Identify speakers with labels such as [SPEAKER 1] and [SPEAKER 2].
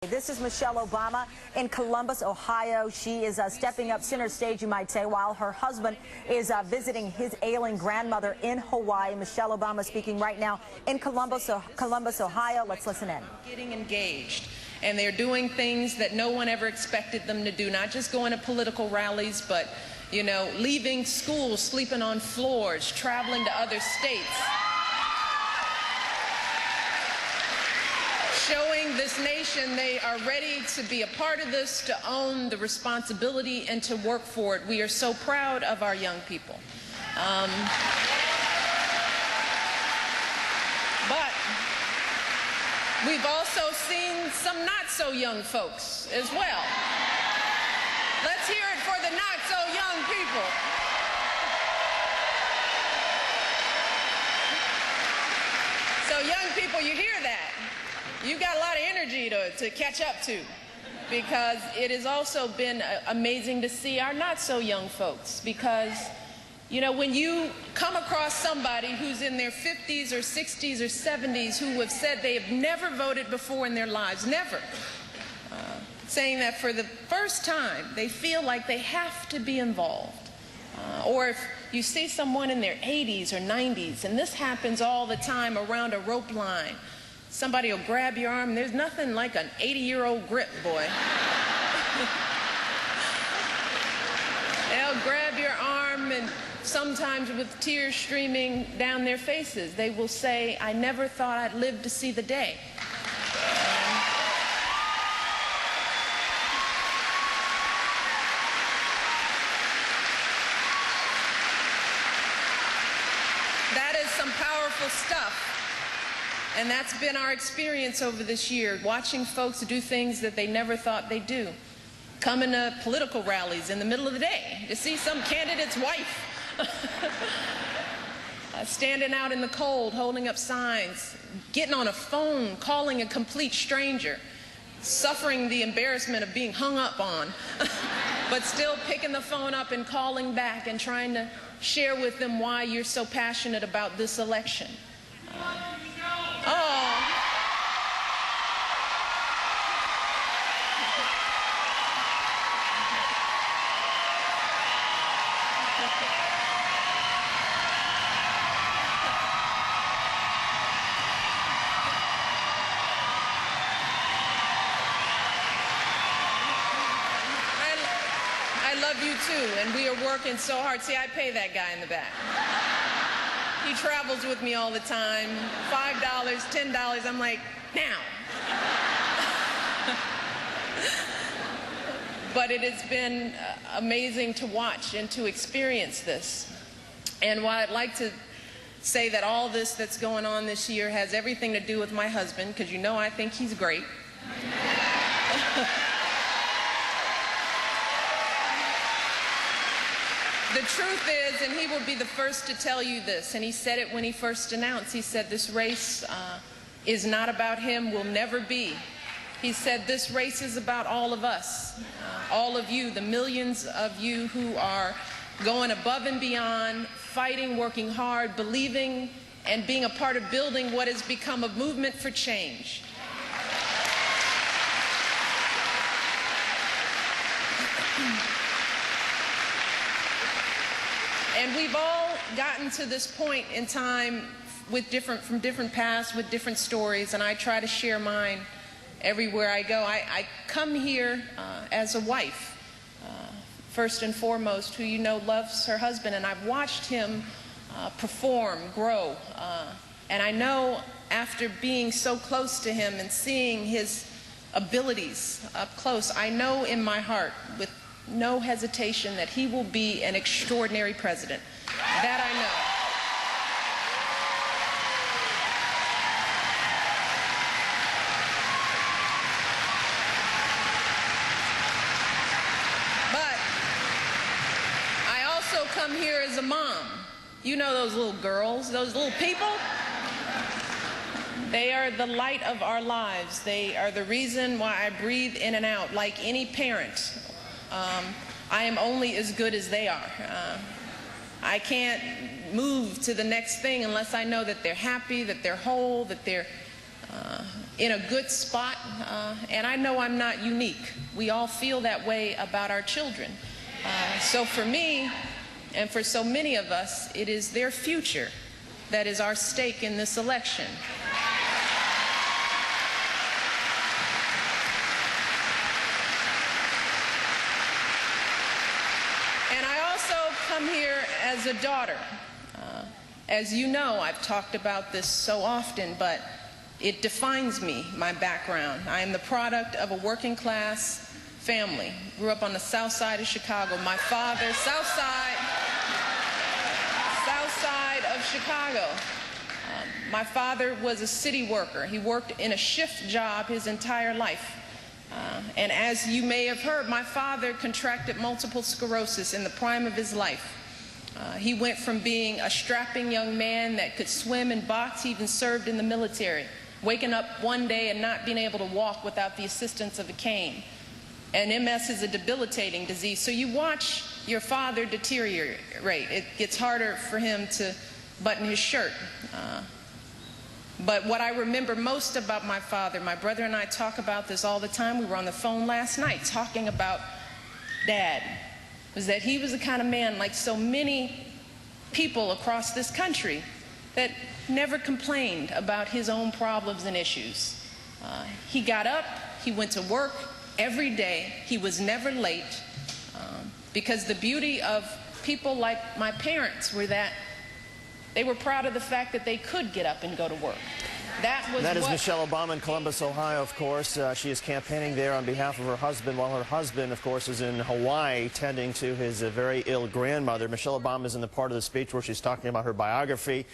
[SPEAKER 1] This is Michelle Obama in Columbus, Ohio. She is stepping up center stage, you might say, while her husband is visiting his ailing grandmother in Hawaii. Michelle Obama speaking right now in Columbus, Ohio. Let's listen in.
[SPEAKER 2] Getting engaged, and they're doing things that no one ever expected them to do, not just going to political rallies, but, you know, leaving school, sleeping on floors, traveling to other states. Showing this nation they are ready to be a part of this, to own the responsibility, and to work for it. We are so proud of our young people. But we've also seen some not-so-young folks as well. Let's hear it for the not-so-young people. So young people, you hear that? You've got a lot of energy to catch up to, because it has also been amazing to see our not-so-young folks, because, you know, when you come across somebody who's in their 50s or 60s or 70s who have said they have never voted before in their lives, never, saying that for the first time they feel like they have to be involved, or if you see someone in their 80s or 90s, and this happens all the time around a rope line, somebody will grab your arm. There's nothing like an 80-year-old grip, boy. They'll grab your arm, and sometimes with tears streaming down their faces, they will say, "I never thought I'd live to see the day." That is some powerful stuff. And that's been our experience over this year, watching folks do things that they never thought they'd do. Coming to political rallies in the middle of the day to see some candidate's wife. Standing out in the cold, holding up signs, getting on a phone, calling a complete stranger, suffering the embarrassment of being hung up on, but still picking the phone up and calling back and trying to share with them why you're so passionate about this election. I love you too, and we are working so hard. See, I pay that guy in the back. He travels with me all the time. $5, $10. I'm like, now. But it has been amazing to watch and to experience this. And while I'd like to say that all this that's going on this year has everything to do with my husband, because you know I think he's great. The truth is, and he will be the first to tell you this, and he said it when he first announced, he said this race is not about him, will never be. He said this race is about all of us, all of you, the millions of you who are going above and beyond, fighting, working hard, believing, and being a part of building what has become a movement for change. And we've all gotten to this point in time with from different paths, with different stories, and I try to share mine everywhere I go. I come here as a wife, first and foremost, who you know loves her husband, and I've watched him perform, grow, and I know after being so close to him and seeing his abilities up close, I know in my heart, with no hesitation, that he will be an extraordinary president. That I know. But I also come here as a mom. You know those little girls, those little people? They are the light of our lives. They are the reason why I breathe in and out. Like any parent, I am only as good as they are. I can't move to the next thing unless I know that they're happy, that they're whole, that they're in a good spot, and I know I'm not unique. We all feel that way about our children. So for me, and for so many of us, it is their future that is our stake in this election. And I also come here as a daughter. As you know, I've talked about this so often, but it defines me, my background. I am the product of a working class family. Grew up on the south side of Chicago. My father, south side of Chicago. My father was a city worker. He worked in a shift job his entire life. And as you may have heard, my father contracted multiple sclerosis in the prime of his life. He went from being a strapping young man that could swim and box, he even served in the military, waking up one day and not being able to walk without the assistance of a cane. And MS is a debilitating disease, so you watch your father deteriorate. It gets harder for him to button his shirt. But what I remember most about my father, my brother and I talk about this all the time. We were on the phone last night talking about Dad, was that he was the kind of man, like so many people across this country, that never complained about his own problems and issues. He got up, he went to work every day, he was never late, because the beauty of people like my parents were that they were proud of the fact that they could get up and go to work.
[SPEAKER 3] That is Michelle Obama in Columbus, Ohio, of course. She is campaigning there on behalf of her husband, while her husband, of course, is in Hawaii tending to his very ill grandmother. Michelle Obama is in the part of the speech where she's talking about her biography.